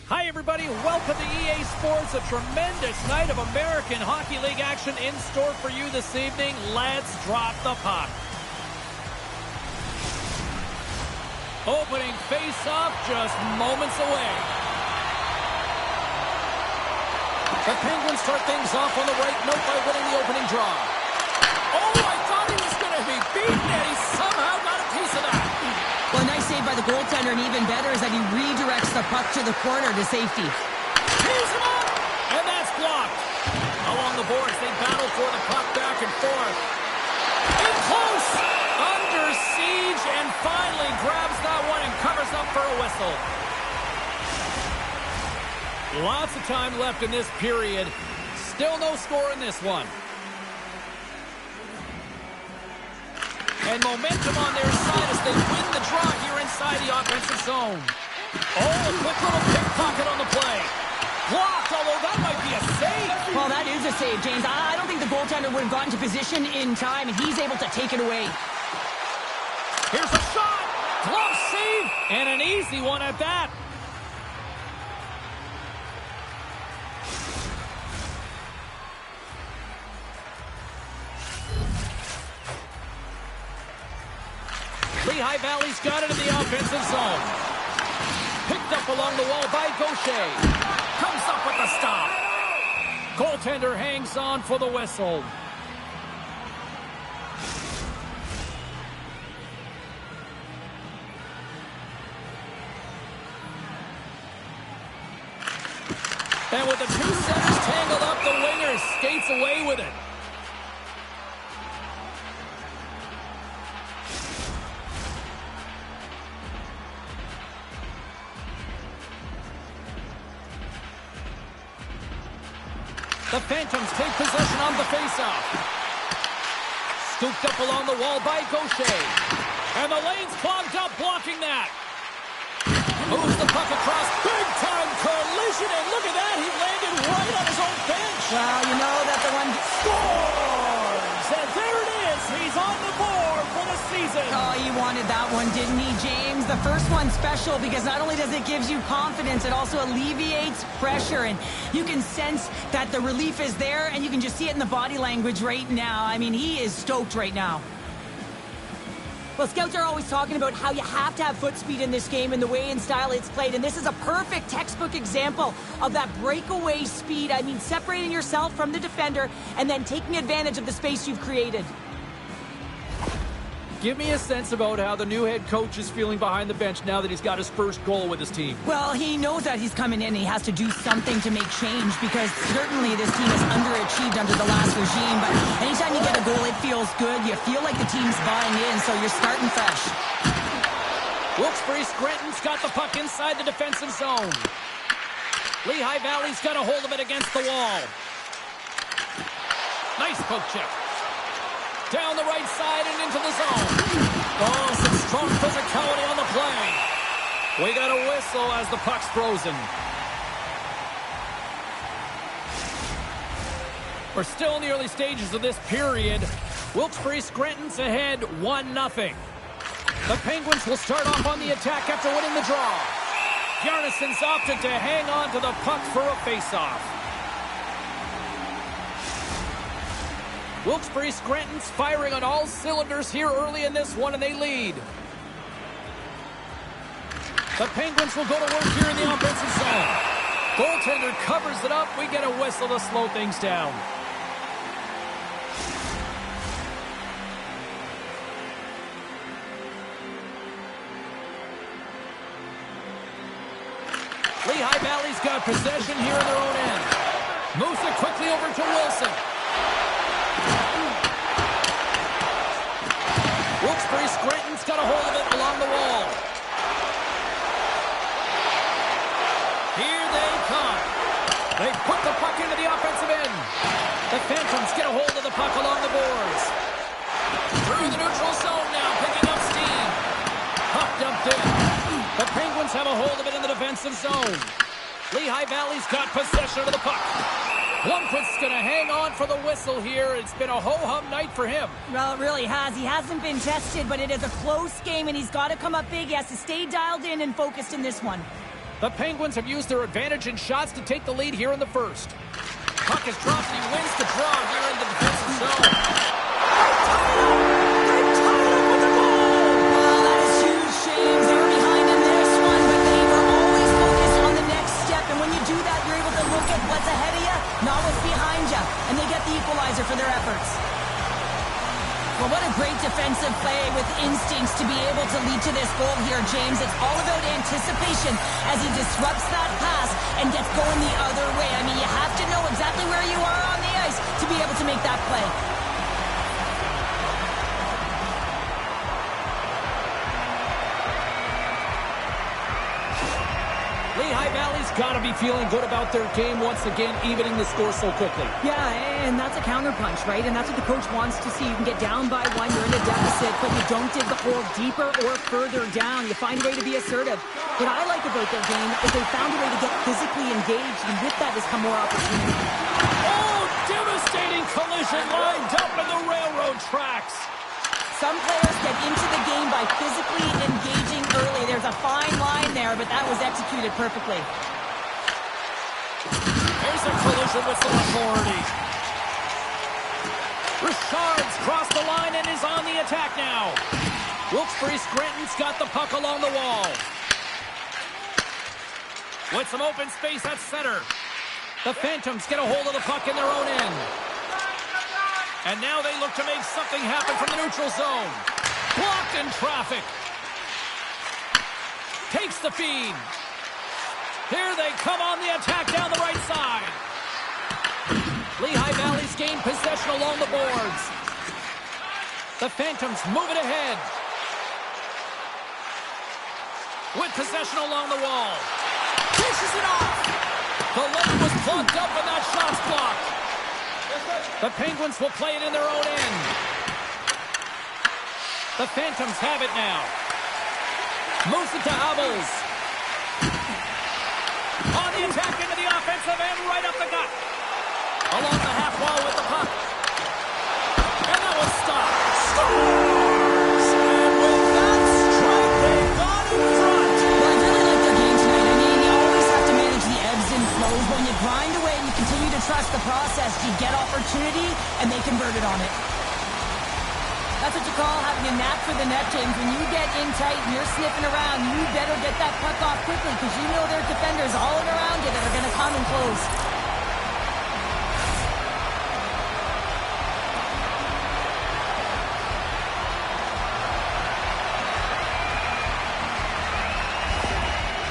Hi, everybody. Welcome to EA Sports. A tremendous night of American Hockey League action in store for you this evening. Let's drop the puck. Opening face-off just moments away. The Penguins start things off on the right note by winning the opening draw. Oh, I thought he was going to be beaten, and he somehow got a piece of that. Well, a nice save by the goaltender, and even better is that he redirects the puck to the corner to safety. He's him up! And that's blocked. Along the boards, they battle for the puck back and forth. In close! Under siege, and finally grabs that one and covers up for a whistle. Lots of time left in this period. Still no score in this one. And momentum on their side as they win the draw here inside the offensive zone. Oh, a quick little pickpocket on the play. Blocked, although that might be a save. Well, that is a save, James. I don't think the goaltender would have gotten to position in time, and he's able to take it away. Here's a shot. Glove save, and an easy one at that. Lehigh Valley's got it in the offensive zone. Picked up along the wall by Gaucher. Comes up with the stop. Goaltender hangs on for the whistle. And with the two centers tangled up, the winger skates away with it. The Phantoms take possession on the faceoff. Scooped up along the wall by Gaucher. And the lane's clogged up, blocking that. Moves the puck across. Big-time collision, and look at that. He landed right on his own bench. Well, you know that the one scores! And there it is. He's on the board for the season. Oh, he wanted that one, didn't he, James? The first one's special because not only does it give you confidence, it also alleviates pressure. And you can sense that the relief is there, and you can just see it in the body language right now. I mean, he is stoked right now. Well, scouts are always talking about how you have to have foot speed in this game and the way and style it's played, and this is a perfect textbook example of that breakaway speed. I mean, separating yourself from the defender and then taking advantage of the space you've created. Give me a sense about how the new head coach is feeling behind the bench now that he's got his first goal with his team. Well, he knows that he's coming in and he has to do something to make change because certainly this team has underachieved under the last regime, but anytime you get a goal, it feels good. You feel like the team's buying in, so you're starting fresh. Wilkes-Barre Scranton's got the puck inside the defensive zone. Lehigh Valley's got a hold of it against the wall. Nice poke check. Down the right side and into the zone. Oh, some strong physicality on the play. We got a whistle as the puck's frozen. We're still in the early stages of this period. Wilkes-Barre Scranton's ahead 1-0. The Penguins will start off on the attack after winning the draw. Bjarnason's opted to hang on to the puck for a faceoff. Wilkes-Barre Scranton's firing on all cylinders here early in this one, and they lead. The Penguins will go to work here in the offensive zone. Goaltender covers it up. We get a whistle to slow things down. Lehigh Valley's got possession here in their own end. Moves it quickly over to Wilson. Wilkes-Barre Scranton's got a hold of it along the wall. Here they come. They put the puck into the offensive end. The Phantoms get a hold of the puck along the boards. Through the neutral zone now, picking up steam. Puck dumped in. The Penguins have a hold of it in the defensive zone. Lehigh Valley's got possession of the puck. Blomqvist's going to hang on for the whistle here. It's been a ho-hum night for him. Well, it really has. He hasn't been tested, but it is a close game, and he's got to come up big. He has to stay dialed in and focused in this one. The Penguins have used their advantage in shots to take the lead here in the first. Puck is dropped and he wins the draw here in the defensive zone. They're tied up with the goal! Well, that is huge, James. They were behind in this one, but they were always focused on the next step. And when you do that, you're able to look at what's ahead of you, not what's behind you. And they get the equalizer for their efforts. Well, what a great defensive play with instincts to be able to lead to this goal here, James. It's all about anticipation as he disrupts that pass and gets going the other way. I mean, you have to know exactly where you are on the ice to be able to make that play. Lehigh Valley's got to be feeling good about their game once again, evening the score so quickly. Yeah, and that's a counterpunch, right? And that's what the coach wants to see. You can get down by one, you're in a deficit, but you don't dig the hole deeper or further down. You find a way to be assertive. What I like about their game is they found a way to get physically engaged, and with that has come more opportunity. Oh, devastating collision lined up in the railroad tracks. Some players get into the game by physically engaging early. There's a fine line there, but that was executed perfectly. Here's a collision with some authority. Richard's crossed the line and is on the attack now. Wilkes-Barre Scranton's got the puck along the wall. With some open space at center. The Phantoms get a hold of the puck in their own end. And now they look to make something happen from the neutral zone. Blocked in traffic. Takes the feed. Here they come on the attack down the right side. Lehigh Valley's gained possession along the boards. The Phantoms move it ahead. With possession along the wall. Dishes it off. The lane was plugged up and that shot's blocked. The Penguins will play it in their own end. The Phantoms have it now. Moves it to Abels. On the attack into the offensive end, right up the gut. Along the half wall with the puck. And that was stopped. Scores! And with that strike, they got in front. Well, I really like their game tonight. I mean, you always have to manage the ebbs and flows. When you grind away and you continue to trust the process, you get opportunity, and they converted on it. That's what you call having a knack for the net, James. When you get in tight and you're sniffing around, you better get that puck off quickly because you know there are defenders all around you that are going to come and close.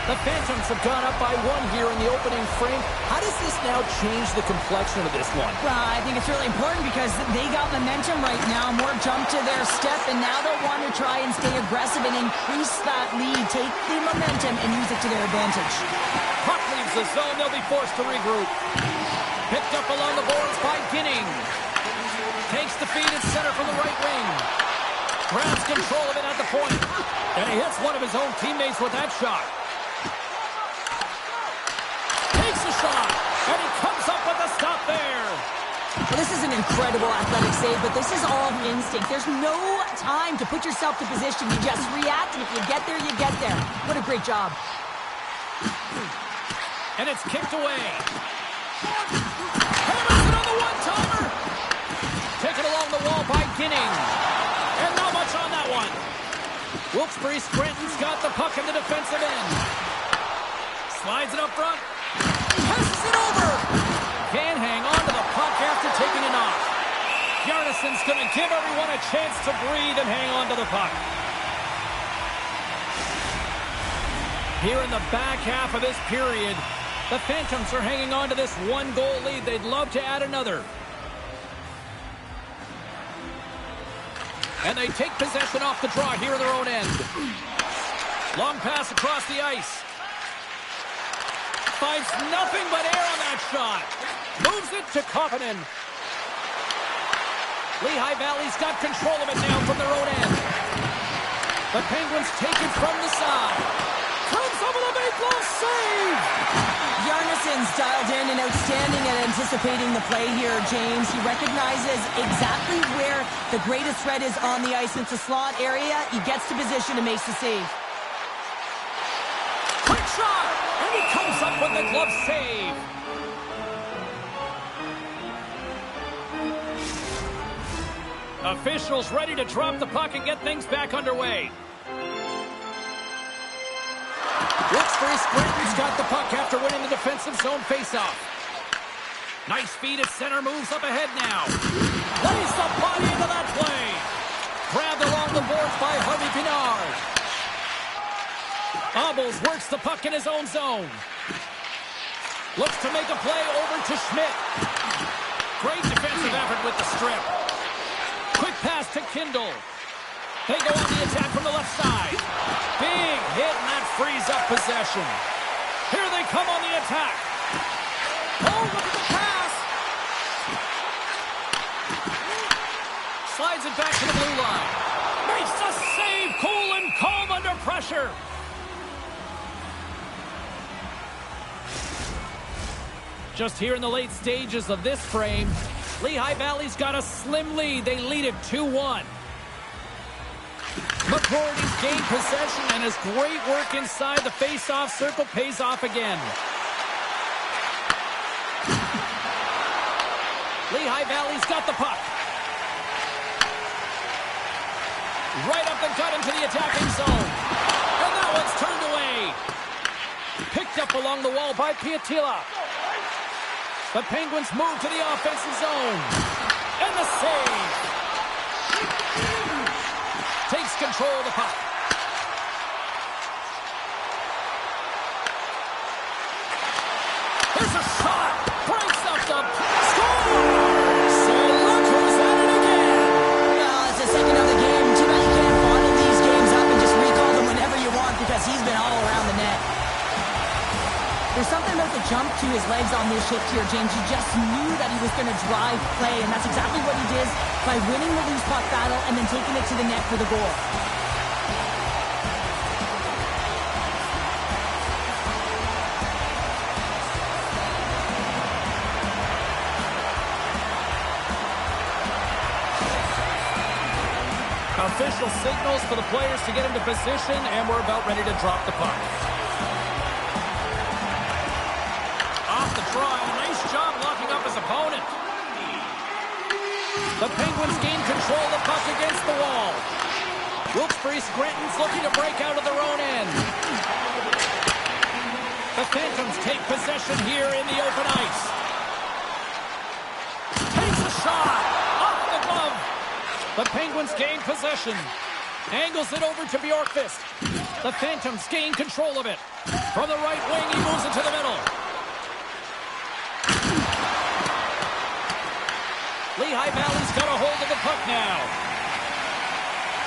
The Phantoms have gone up by one here in the opening frame. How does this now change the complexion of this one? Well, I think it's really important because they got momentum right now. More jump to their step, and now they'll want to try and stay aggressive and increase that lead. Take the momentum and use it to their advantage. Puck leaves the zone. They'll be forced to regroup. Picked up along the boards by Ginning. Takes the feed at center from the right wing. Grabs control of it at the point. And he hits one of his own teammates with that shot. Shot, and he comes up with a stop there. Well, this is an incredible athletic save, but this is all instinct. There's no time to put yourself to position. You just react, and if you get there, you get there. What a great job. And it's kicked away. Hammers it on the one-timer. Taken along the wall by Ginning. And not much on that one. Wilkes-Barre Scranton's got the puck in the defensive end. Slides it up front. Passes it over. Can't hang on to the puck after taking a knock. Bjarnason's going to give everyone a chance to breathe and hang on to the puck. Here in the back half of this period, the Phantoms are hanging on to this one-goal lead. They'd love to add another. And they take possession off the draw here in their own end. Long pass across the ice. Finds nothing but air on that shot. Moves it to Koppinen. Lehigh Valley's got control of it now from their own end. The Penguins take it from the side. Comes up with a big blow save. Bjarnason's dialed in and outstanding at anticipating the play here, James. He recognizes exactly where the greatest threat is on the ice. It's a slot area. He gets to position and makes the save. Quick shot. the glove save. Officials ready to drop the puck and get things back underway. Wilkes-Barre Scranton's got the puck after winning the defensive zone faceoff. Nice feed at center, moves up ahead now. Lays the body into that play. Grabbed along the boards by Harvey Pinard. Obels works the puck in his own zone. Looks to make a play over to Schmidt. Great defensive effort with the strip. Quick pass to Kindle. They go on the attack from the left side. Big hit, and that frees up possession. Here they come on the attack. Oh, look at the pass. Slides it back to the blue line. Makes the save, cool and calm under pressure. Just here in the late stages of this frame, Lehigh Valley's got a slim lead. They lead it 2-1. McCourty's gained possession, and his great work inside the face-off circle pays off again. Lehigh Valley's got the puck. Right up the gut into the attacking zone. And that one's turned away. Picked up along the wall by Piatila. The Penguins move to the offensive zone. And the save. Takes control of the puck. There's a shot. Breaks up the score. So look who's at it again. Well, it's the second of the game. Too bad you can't bottle these games up and just recall them whenever you want because he's been all around the net. There's something about the jump to his legs on this shift here, James. You just knew that he was going to drive play, and that's exactly what he did by winning the loose puck battle and then taking it to the net for the goal. Official signals for the players to get into position, and we're about ready to drop the puck. Off the draw, nice job locking up his opponent. The Penguins gain control of the puck against the wall. Wilkes-Barre Scranton's looking to break out of their own end. The Phantoms take possession here in the open ice. Takes a shot. Off the glove. The Penguins gain possession. Angles it over to Bjorkqvist. The Phantoms gain control of it. From the right wing, he moves it to the middle. Lehigh Valley's got a hold of the puck now.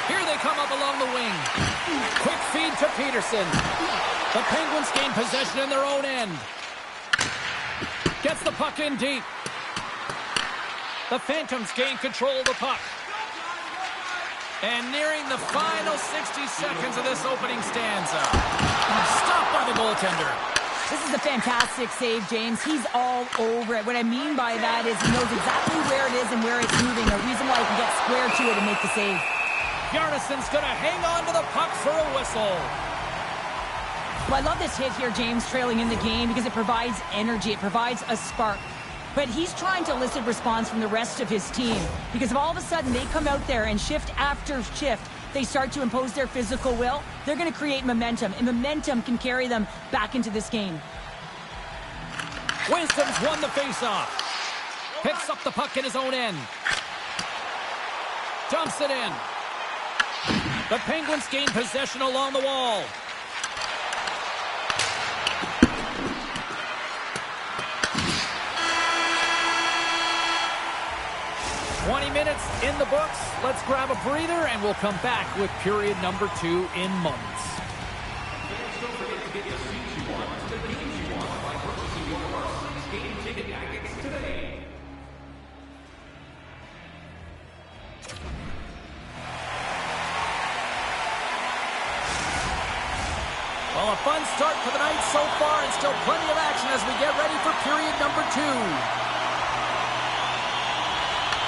Here they come up along the wing. Quick feed to Peterson. The Penguins gain possession in their own end. Gets the puck in deep. The Phantoms gain control of the puck. And nearing the final 60 seconds of this opening stanza. Stopped by the goaltender. This is a fantastic save, James. He's all over it. What I mean by that is he knows exactly where it is and where it's moving. A reason why he can get square to it and make the save. Bjarnason's going to hang on to the puck for a whistle. Well, I love this hit here, James, trailing in the game because it provides energy. It provides a spark. But he's trying to elicit response from the rest of his team because if all of a sudden they come out there and shift after shift, they start to impose their physical will, they're going to create momentum, and momentum can carry them back into this game. Wisdom's won the faceoff. Picks up the puck in his own end. Dumps it in. The Penguins gain possession along the wall. Minutes in the books. Let's grab a breather and we'll come back with period number 2 in moments. Don't forget to get the seats you want to the games you want by purchasing your varsity game ticket packets today. Well, a fun start for the night so far and still plenty of action as we get ready for period number 2.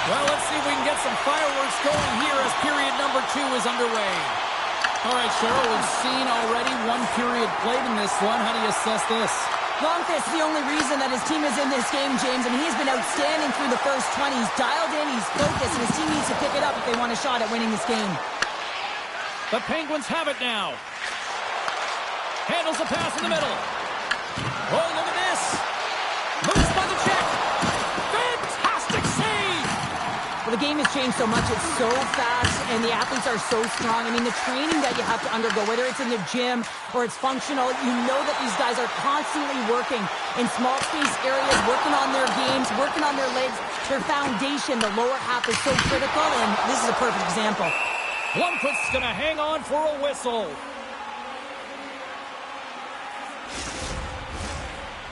Well, let's see if we can get some fireworks going here as period number 2 is underway. All right, Cheryl, we've seen already one period played in this one. How do you assess this? Longfist, the only reason that his team is in this game, James. I mean, he's been outstanding through the first 20. He's dialed in, he's focused, and his team needs to pick it up if they want a shot at winning this game. The Penguins have it now. Handles the pass in the middle. Oh, look at this. Moves by the check. Fantastic save. Well, the game has changed so much. It's so fast, and the athletes are so strong. I mean, the training that you have to undergo, whether it's in the gym or it's functional, you know that these guys are constantly working in small space areas, working on their games, working on their legs. Their foundation, the lower half, is so critical, and this is a perfect example. Blomqvist's going to hang on for a whistle.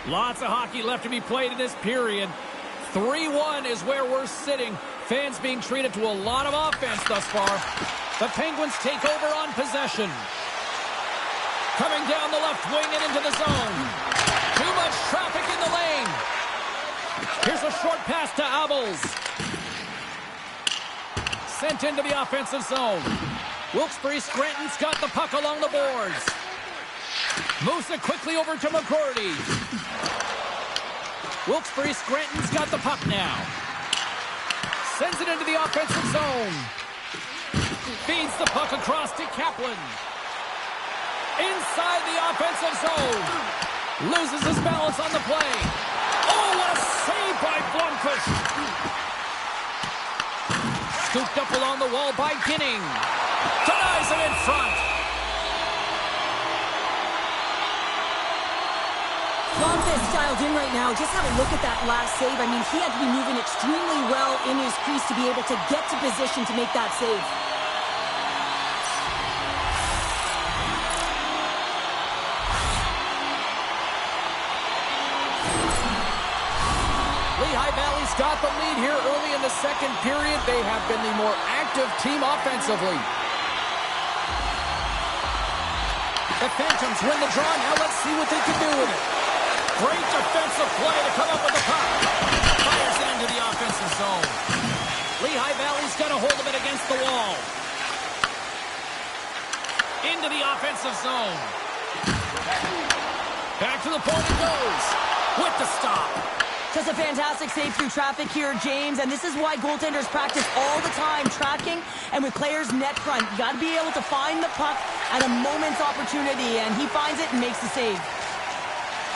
Lots of hockey left to be played in this period. 3-1 is where we're sitting. Fans being treated to a lot of offense thus far. The Penguins take over on possession. Coming down the left wing and into the zone. Too much traffic in the lane. Here's a short pass to Abels. Sent into the offensive zone. Wilkes-Barre Scranton's got the puck along the boards. Moves it quickly over to McGroarty. Wilkes-Barre Scranton's got the puck now. Sends it into the offensive zone. Feeds the puck across to Kaplan. Inside the offensive zone. Loses his balance on the play. Oh, what a save by Blomqvist. Scooped up along the wall by Ginning. Denies it in front. Blomqvist dialed in right now. Just have a look at that last save. I mean, he had to be moving extremely well in his crease to be able to get to position to make that save. Lehigh Valley's got the lead here early in the second period. They have been the more active team offensively. The Phantoms win the draw. Now let's see what they can do with it. Great defensive play to come up with the puck. Fires it into the offensive zone. Lehigh Valley's got a hold of it against the wall. Into the offensive zone. Back to the point it goes. With the stop. Just a fantastic save through traffic here, James, and this is why goaltenders practice all the time, tracking and with players net front. You got to be able to find the puck at a moment's opportunity, and he finds it and makes the save.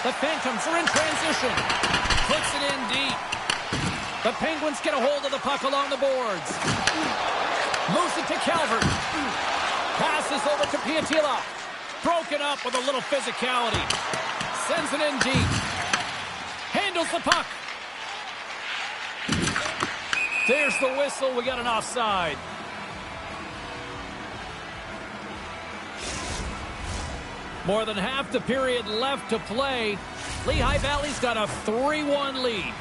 The Phantoms are in transition. Puts it in deep. The Penguins get a hold of the puck along the boards. Moves it to Calvert. Passes over to Piatila. Broken up with a little physicality. Sends it in deep. Handles the puck. There's the whistle. We got an offside. More than half the period left to play. Lehigh Valley's got a 3-1 lead.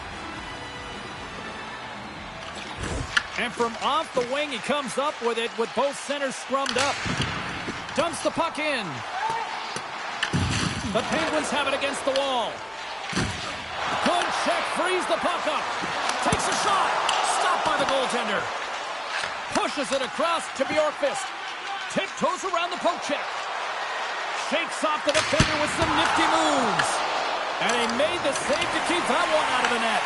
And from off the wing, he comes up with it with both centers scrummed up. Dumps the puck in. The Penguins have it against the wall. Good check, frees the puck up. Takes a shot. Stopped by the goaltender. Pushes it across to Bjorkqvist. Tiptoes around the poke check. Shakes off the defender with some nifty moves. And he made the save to keep that one out of the net.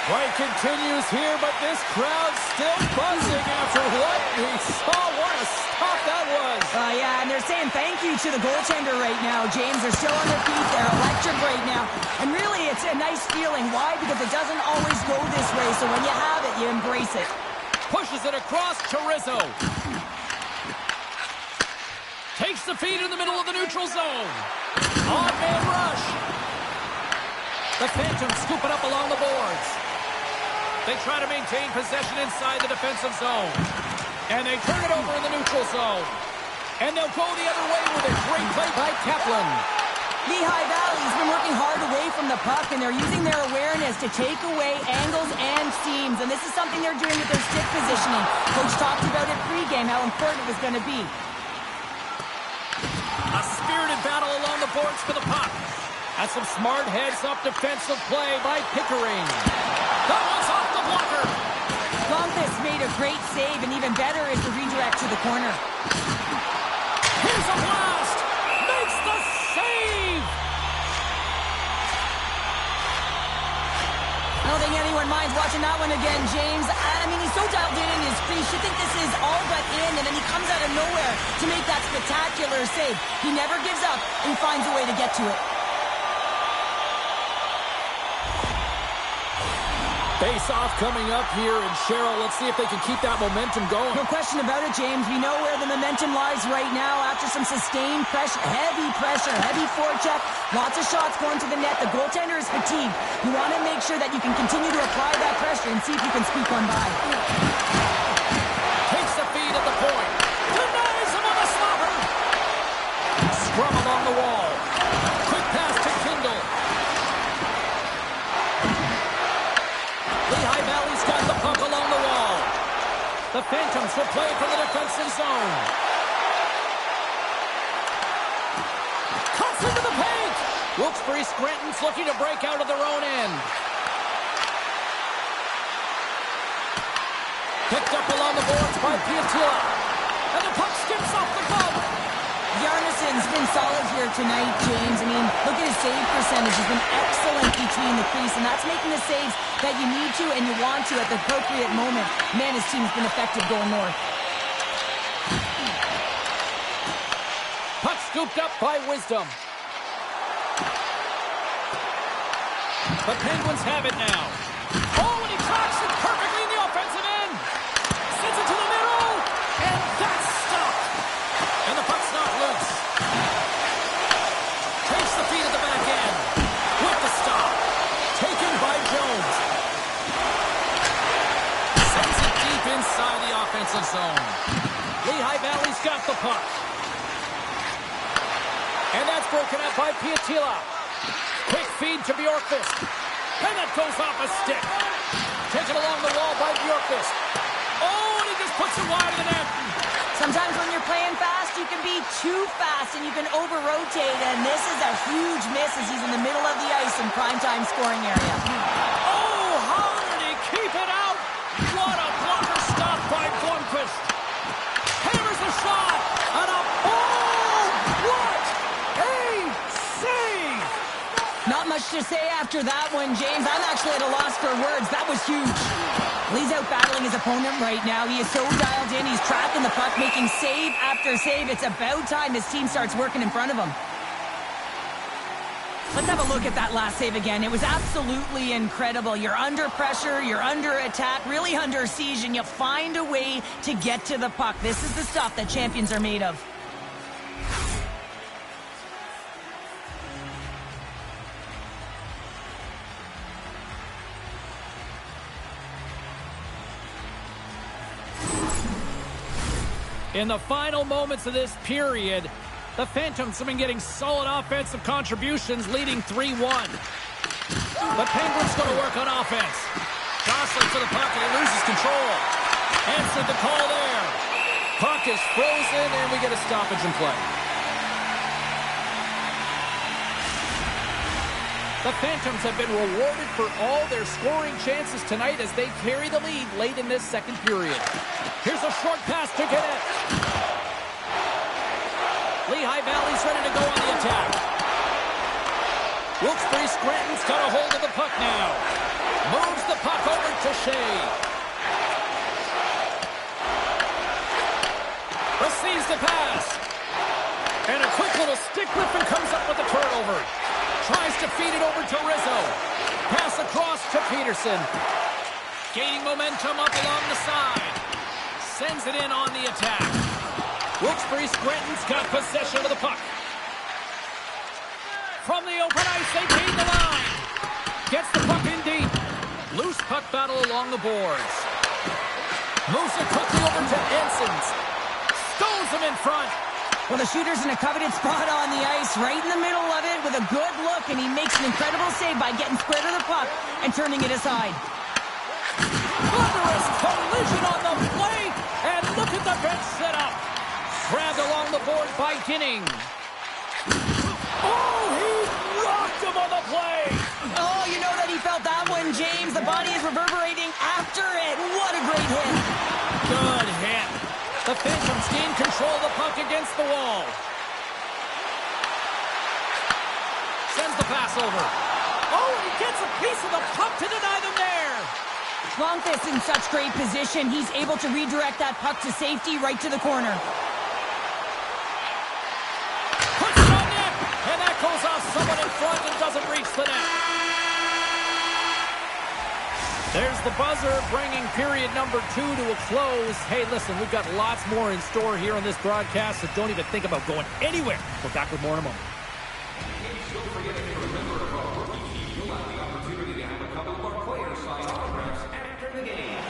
Play continues here, but this crowd's still buzzing after what we saw. What a stop that was. Yeah, and they're saying thank you to the goaltender right now, James. They're still on their feet. They're electric right now. And really, it's a nice feeling. Why? Because it doesn't always go this way. So when you have it, you embrace it. Pushes it across to Rizzo. Takes the feed in the middle of the neutral zone. On-man rush. The Phantoms scoop it up along the boards. They try to maintain possession inside the defensive zone. And they turn it over in the neutral zone. And they'll go the other way with a great play by Kaplan. Lehigh Valley's been working hard away from the puck, and they're using their awareness to take away angles and seams. And this is something they're doing with their stick positioning. Coach talked about it pregame, how important it was going to be. A spirited battle along the boards for the puck. That's some smart heads-up defensive play by Pickering. That one's off the blocker. Blomqvist made a great save, and even better is the redirect to the corner. Here's a blast. Makes the save. our minds watching that one again, James. I mean, he's so dialed in his crease. You think this is all but in, and then he comes out of nowhere to make that spectacular save. He never gives up. He finds a way to get to it. Face-off coming up here, and Cheryl, let's see if they can keep that momentum going. No question about it, James. We know where the momentum lies right now after some sustained pressure, heavy forecheck, lots of shots going to the net. The goaltender is fatigued. You want to make sure that you can continue to apply that pressure and see if you can squeak one by. Takes the feed at the point. Denies him on the slobber. Scrum along the wall. Quick pass to Kindle. Lehigh Valley's got the puck along the wall. The Phantoms will play from the defensive zone. Cuts into the paint. Wilkes-Barre Scranton's looking to break out of their own end. Picked up along the boards by Piatila. And the puck skips off the glove. Yarnison's been solid here tonight, James. I mean, look at his save percentage. He's been excellent between the crease, and that's making the saves that you need to and you want to at the appropriate moment. Man, his team's been effective going north. Puck scooped up by Wisdom. The Penguins have it now. Oh, and he tracks it perfectly in the offensive end. Sends it to the middle, and that's stopped. And the puck's not loose. Takes the feed at the back end. With the stop. Taken by Jones. Sends it deep inside the offensive zone. Lehigh Valley's got the puck. And that's broken up by Piatila. Quick feed to Bjorkqvist. And that goes off a stick. Taken along the wall by Bjorkqvist. Oh, and he just puts it wide of the net. Sometimes when you're playing fast, you can be too fast and you can over-rotate, and this is a huge miss as he's in the middle of the ice in primetime scoring area. Oh, how did he keep it out? What a blocker stop by Blomqvist. Hammers the shot. And a what a save! Not much to say after that one, James. I'm actually at a loss for words. That was huge. He's out battling his opponent right now. He is so dialed in. He's tracking the puck, making save after save. It's about time his team starts working in front of him. Let's have a look at that last save again. It was absolutely incredible. You're under pressure, you're under attack, really under siege, and you find a way to get to the puck. This is the stuff that champions are made of. In the final moments of this period, the Phantoms have been getting solid offensive contributions, leading 3-1. The Penguins going to work on offense. Jostling for the puck, and he loses control. Answered the call there. Puck is frozen, and we get a stoppage in play. The Phantoms have been rewarded for all their scoring chances tonight as they carry the lead late in this second period. Here's a short pass to get it. Lehigh Valley's ready to go on the attack. Wilkes-Barre Scranton's got a hold of the puck now. Moves the puck over to Shea. Receives the pass. And a quick little stick lift and comes up with a turnover. Tries to feed it over to Rizzo. Pass across to Peterson. Gaining momentum up along the side. Sends it in on the attack. Wilkes-Barre Scranton's got possession of the puck. From the open ice, they gain the line. Gets the puck in deep. Loose puck battle along the boards. Moves it quickly over to Ensons. Stones him in front. Well, the shooter's in a coveted spot on the ice, right in the middle of it with a good look, and he makes an incredible save by getting square to the puck and turning it aside. Thunderous collision on the plate, and look at the bench setup. Grabbed along the board by Ginning. Oh, he rocked him on the play. Oh, you know that he felt that one, James. The body is reverberating after it. What a great hit. Good hit. The Phantoms gain control of the puck against the wall. Sends the pass over. Oh, and he gets a piece of the puck to deny them there. Longfist in such great position. He's able to redirect that puck to safety right to the corner. Puts it on net, and that goes off someone in front and doesn't reach the net. There's the buzzer, bringing period number 2 to a close. Hey, listen, we've got lots more in store here on this broadcast, so don't even think about going anywhere. We're back with more in a moment. Don't forget, if you're a member of our rookie team, you'll have the opportunity to have a couple of our players sign autographs after the game.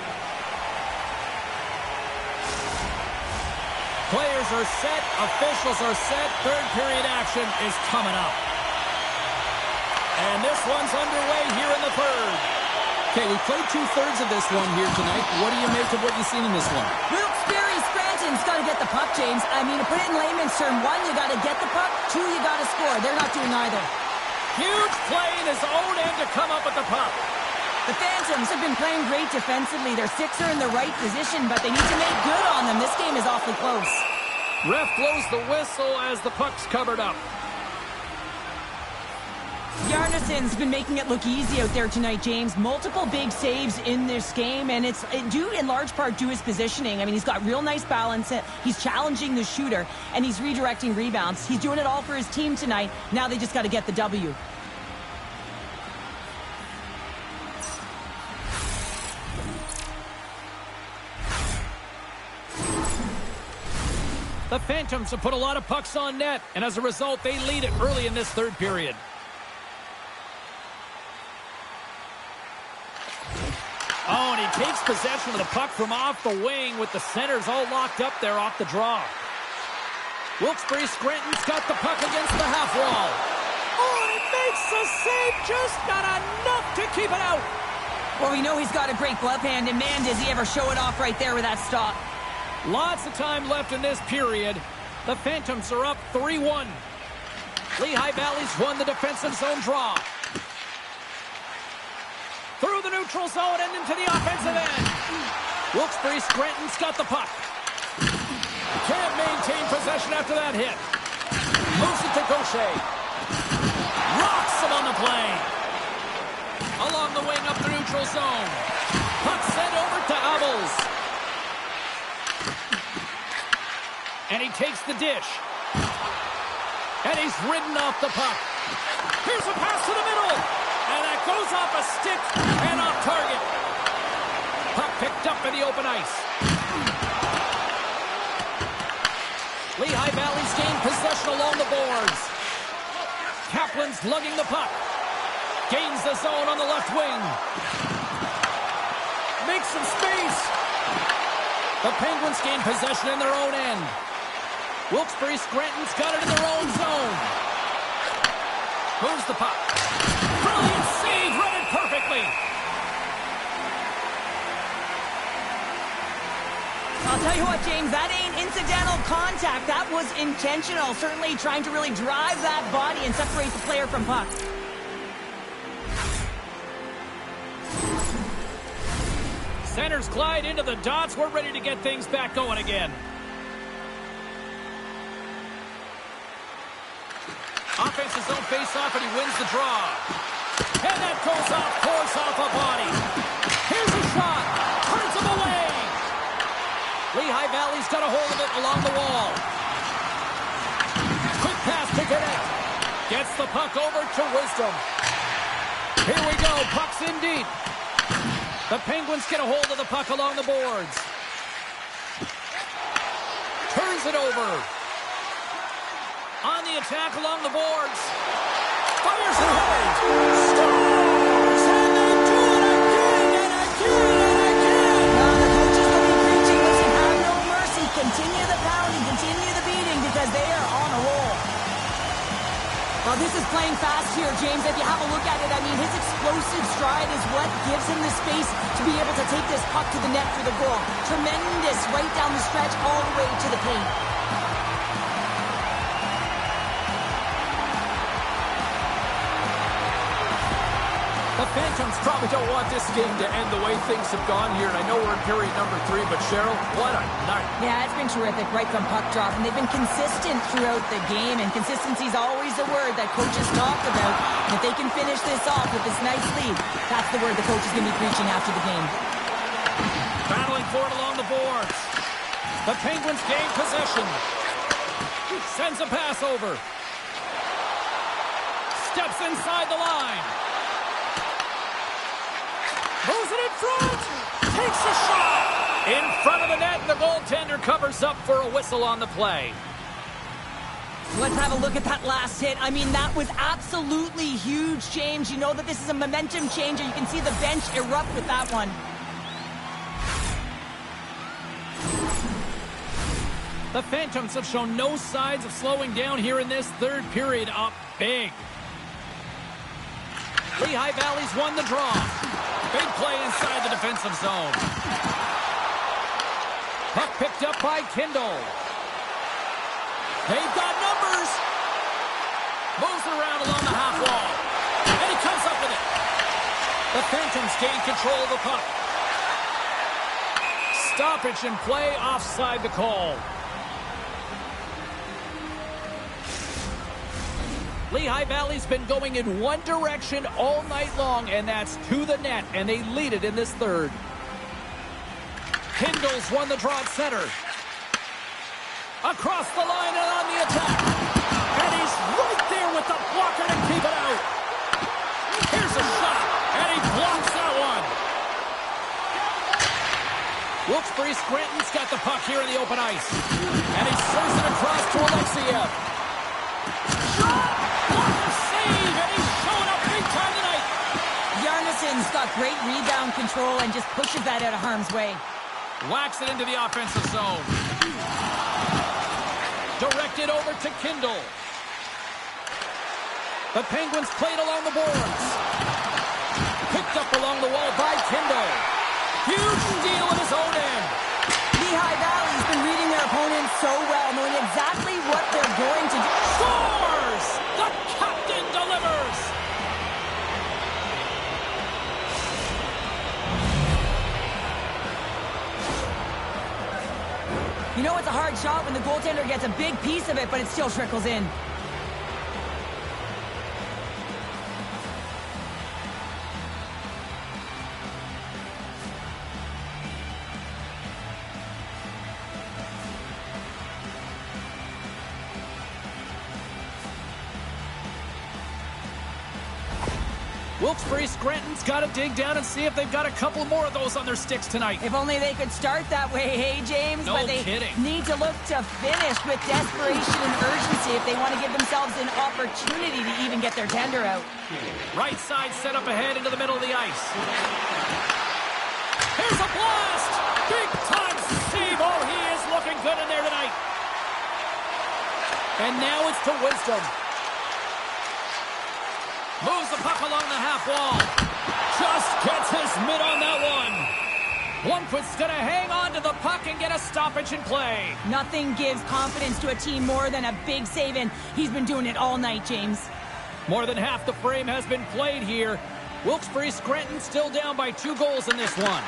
Players are set, officials are set, third period action is coming up. And this one's underway here in the third. Okay, we played 2/3 of this one here tonight. What do you make of what you've seen in this one? Wilkes-Barre Scranton's got to get the puck, James. I mean, to put it in layman's term, 1, you got to get the puck. 2, you got to score. They're not doing either. Huge play in his own end to come up with the puck. The Phantoms have been playing great defensively. Their six are in the right position, but they need to make good on them. This game is awfully close. Ref blows the whistle as the puck's covered up. Yarnesson's been making it look easy out there tonight, James. Multiple big saves in this game, and it's due in large part to his positioning. I mean, he's got real nice balance. He's challenging the shooter, and he's redirecting rebounds. He's doing it all for his team tonight. Now they just got to get the W. The Phantoms have put a lot of pucks on net, and as a result, they lead it early in this third period. Oh, and he takes possession of the puck from off the wing with the centers all locked up there off the draw. Wilkes-Barre Scranton's got the puck against the half wall. Oh, and he makes the save, just not enough to keep it out. Well, we know he's got a great glove hand, and man, does he ever show it off right there with that stop. Lots of time left in this period. The Phantoms are up 3-1. Lehigh Valley's won the defensive zone draw. Through the neutral zone and into the offensive end. Wilkes-Barre Scranton's got the puck. Can't maintain possession after that hit. Moves it to Gaucher. Rocks him on the play. Along the wing up the neutral zone. Puck sent over to Abels. And he takes the dish. And he's ridden off the puck. Here's a pass to the middle. And that goes off a stick and off target. Puck picked up in the open ice. Lehigh Valley's gained possession along the boards. Kaplan's lugging the puck. Gains the zone on the left wing. Makes some space. The Penguins gain possession in their own end. Wilkes-Barre Scranton's got it in their own zone. Moves the puck. Brilliant save, read it perfectly. I'll tell you what, James, that ain't incidental contact. That was intentional, certainly trying to really drive that body and separate the player from puck. Centers glide into the dots. We're ready to get things back going again. Offensive zone face-off, and he wins the draw. And that goes off course off a body. Here's a shot. Turns him away. Lehigh Valley's got a hold of it along the wall. Quick pass to Gannett. Gets the puck over to Wisdom. Here we go. Puck's in deep. The Penguins get a hold of the puck along the boards. Turns it over. On the attack along the boards. Fires it home. Scores! And they do it again and again and again. Now the coaches will be preaching, listen, have no mercy. Continue the pounding, continue the beating, because they are on a roll. Well, this is playing fast here, James. If you have a look at it, I mean, his explosive stride is what gives him the space to be able to take this puck to the net for the goal. Tremendous right down the stretch all the way to the paint. The The Phantoms probably don't want this game to end the way things have gone here. And I know we're in period number 3, but Cheryl, what a night. Yeah, it's been terrific right from puck drop, and they've been consistent throughout the game, and consistency is always a word that coaches talk about. And if they can finish this off with this nice lead, that's the word the coach is going to be preaching after the game. Battling for it along the boards. The Penguins gain possession. Sends a pass over. Steps inside the line. Moves it in front. Takes a shot. In front of the net, and the goaltender covers up for a whistle on the play. Let's have a look at that last hit. I mean, that was absolutely huge, James. You know that this is a momentum changer. You can see the bench erupt with that one. The Phantoms have shown no signs of slowing down here in this third period, up big. Lehigh Valley's won the draw. Big play inside the defensive zone. Puck picked up by Kindle. They've got numbers. Moves it around along the half wall. And he comes up with it. The Phantoms gain control of the puck. Stoppage in play, offside the call. Lehigh Valley's been going in one direction all night long, and that's to the net, and they lead it in this third. Kindle's won the draw at center. Across the line and on the attack. And he's right there with the blocker to keep it out. Here's a shot, and he blocks that one. Wilkes-Barre Scranton's got the puck here in the open ice. And he serves it across to Alexiev. Shot! Blocker save, and he's showing up big time tonight. Yarnison's got great rebound control and just pushes that out of harm's way. Whacks it into the offensive zone. Directed over to Kindle. The Penguins played along the boards. Picked up along the wall by Kindle. Huge steal at his own end. Lehigh Valley's been reading their opponents so well, knowing exactly what they're going to do. Scores! The captain delivers! You know it's a hard shot when the goaltender gets a big piece of it, but it still trickles in. Wilkes-Barre Scranton's got to dig down and see if they've got a couple more of those on their sticks tonight. If only they could start that way, hey, James? No but they kidding. need to look to finish with desperation and urgency if they want to give themselves an opportunity to even get their tender out. Right side set up ahead into the middle of the ice. Here's a blast! Big time save! Oh, he is looking good in there tonight. And now it's to Wisdom. Moves the puck along the half wall. Just gets his mitt on that one. Lundqvist's going to hang on to the puck and get a stoppage in play. Nothing gives confidence to a team more than a big save, and he's been doing it all night, James. More than half the frame has been played here. Wilkes-Barre Scranton still down by 2 goals in this one.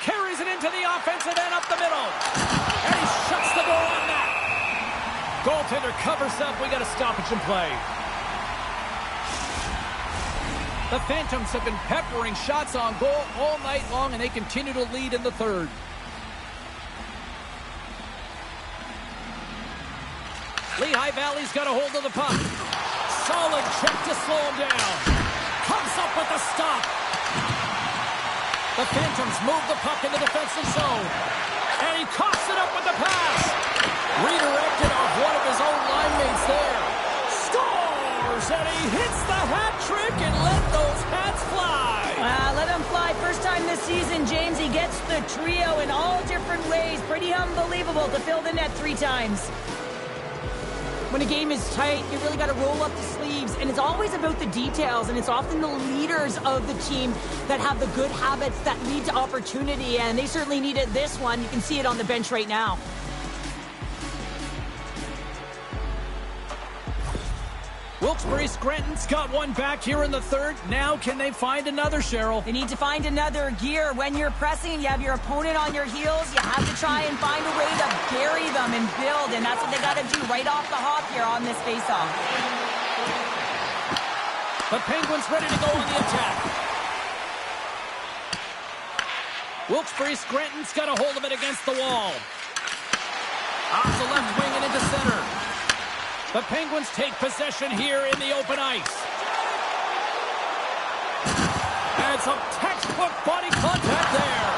Carries it into the offensive end up the middle. And he shuts the door on that. Goaltender covers up. We got a stoppage in play. The Phantoms have been peppering shots on goal all night long, and they continue to lead in the third. Lehigh Valley's got a hold of the puck. Solid check to slow him down. Comes up with the stop. The Phantoms move the puck in the defensive zone. And he coughs it up with the pass. Redirected off one of his own line mates there. Scores! And he hits the hat trick and let those hats fly. Let him fly. First time this season, James. He gets the trio in all different ways. Pretty unbelievable to fill the net 3 times. When a game is tight, you really got to roll up the sleeves, and it's always about the details, and it's often the leaders of the team that have the good habits that lead to opportunity, and they certainly needed this one. You can see it on the bench right now. Wilkes-Barre Scranton's got one back here in the third. Now can they find another, Cheryl? They need to find another gear. When you're pressing and you have your opponent on your heels, you have to try and find a way to bury them and build, and that's what they got to do right off the hop here on this faceoff. The Penguins ready to go on the attack. Wilkes-Barre Scranton's got a hold of it against the wall. Off the left wing and into center. The Penguins take possession here in the open ice. And some textbook body contact there.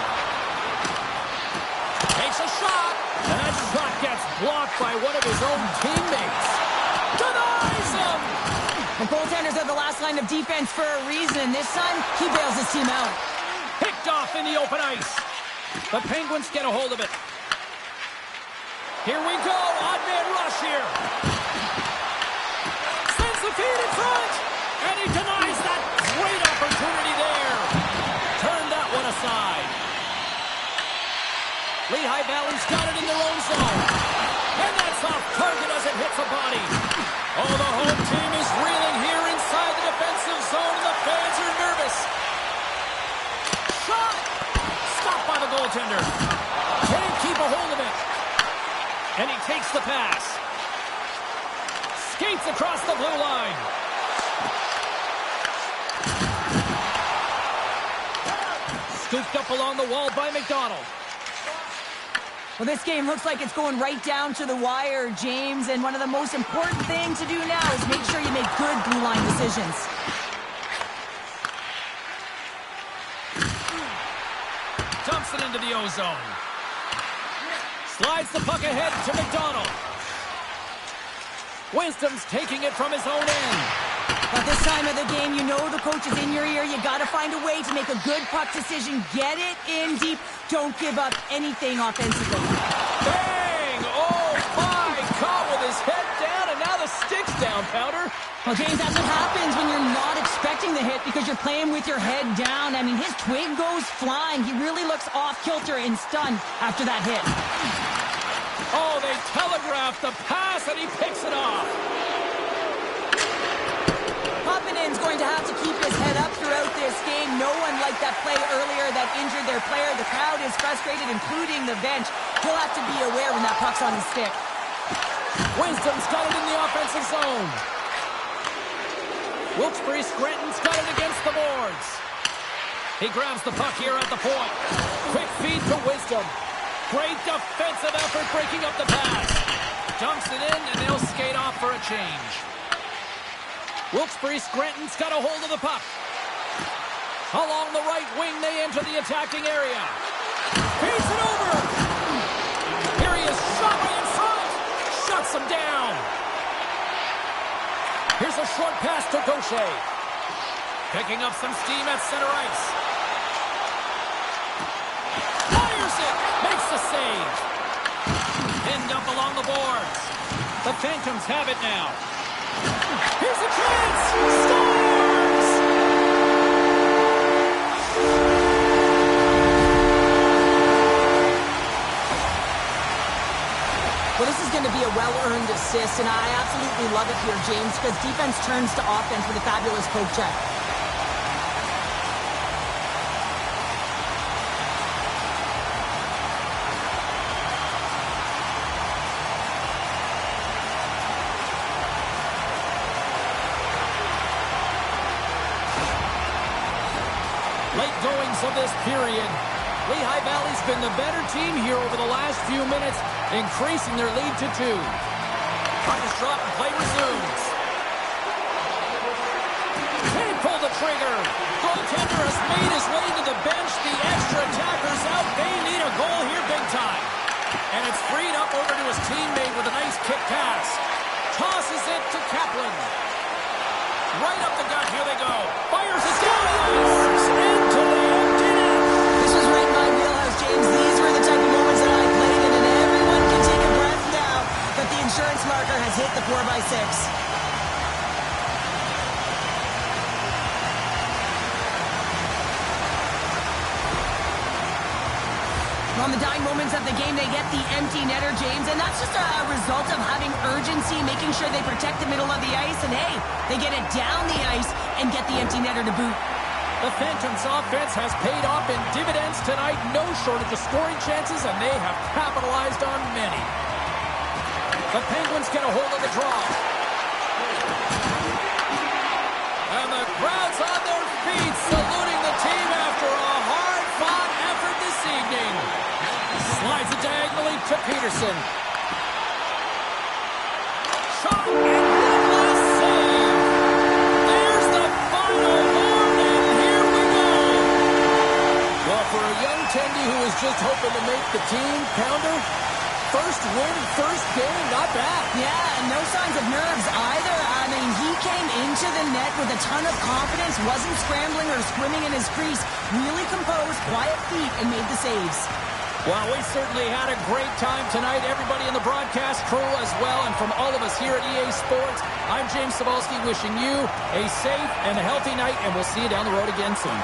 Takes a shot, and that shot gets blocked by one of his own teammates. Denies him! The goaltenders are the last line of defense for a reason. This time, he bails his team out. Picked off in the open ice. The Penguins get a hold of it. Here we go. Odd man rush here. Sends the feed in front. And he denies that great opportunity there. Turn that one aside. Lehigh Valley's got it in their own zone. And that's off target as it hits a body. Oh, the home team is reeling here inside the defensive zone. And the fans are nervous. Shot! Stopped by the goaltender. Can't keep a hold of it. And he takes the pass. Skates across the blue line. Scooped up along the wall by McDonald. Well, this game looks like it's going right down to the wire, James. And one of the most important things to do now is make sure you make good blue line decisions. Dumps it into the O-zone. Slides the puck ahead to McDonald. Wisdom's taking it from his own end. At this time of the game, you know the coach is in your ear. You got to find a way to make a good puck decision. Get it in deep. Don't give up anything offensively. Bang! Oh, my God, with his head down, and now the stick's down, Powder. Well, James, that's what happens when you're not expecting the hit because you're playing with your head down. I mean, his twig goes flying. He really looks off kilter and stunned after that hit. Oh, they telegraphed the pass, and he picks it off. Popinen's going to have to keep his head up throughout this game. No one liked that play earlier that injured their player. The crowd is frustrated, including the bench. He'll have to be aware when that puck's on his stick. Wisdom's got it in the offensive zone. Wilkes-Barre Scranton's got it against the boards. He grabs the puck here at the point. Quick feed to Wisdom. Great defensive effort breaking up the pass. Dumps it in, and they'll skate off for a change. Wilkes-Barre Scranton's got a hold of the puck. Along the right wing, they enter the attacking area. Feeds it over. Here he is, shot right in front. Shuts him down. Here's a short pass to Gaucher. Picking up some steam at center ice. Fires it. Makes the save. Pinned up along the boards. The Phantoms have it now. Here's a chance. Scores! Well, this is going to be a well-earned assist, and I absolutely love it here, James, because defense turns to offense with a fabulous poke check. Late goings of this period. Lehigh Valley's been the better team here over the last few minutes, increasing their lead to 2. Puck is dropped and play resumes. Can't pull the trigger. Goaltender has made his way to the bench. The extra attacker's out. They need a goal here big time. And it's freed up over to his teammate with a nice kick pass. Tosses it to Kaplan. Right up the gut. Here they go. Fires it down the ice. Into the empty net. This was right in my wheelhouse, James. These were the type of moments that I played in, and everyone can take a breath now that the insurance marker has hit the 4x6. Well, On the dying moments of the game, they get the empty netter, James, and that's just a result of having urgency, making sure they protect the middle of the ice, and hey, they get it down the ice and get the empty netter to boot. The Phantoms' offense has paid off in dividends tonight. No shortage of scoring chances, and they have capitalized on many. The Penguins get a hold of the draw. And the crowd's on their feet, saluting the team after a hard-fought effort this evening. Slides it diagonally to Peterson. Shot and one last save. There's the final horn, and here we go. Well, for a young Tendy who was just hoping to make the team, Pounder, first win, first game, not bad. Yeah, and no signs of nerves either. I mean, he came into the net with a ton of confidence, wasn't scrambling or swimming in his crease, really composed, quiet feet, and made the saves. Well, we certainly had a great time tonight. Everybody in the broadcast crew as well, and from all of us here at EA Sports, I'm James Cebulski wishing you a safe and healthy night, and we'll see you down the road again soon.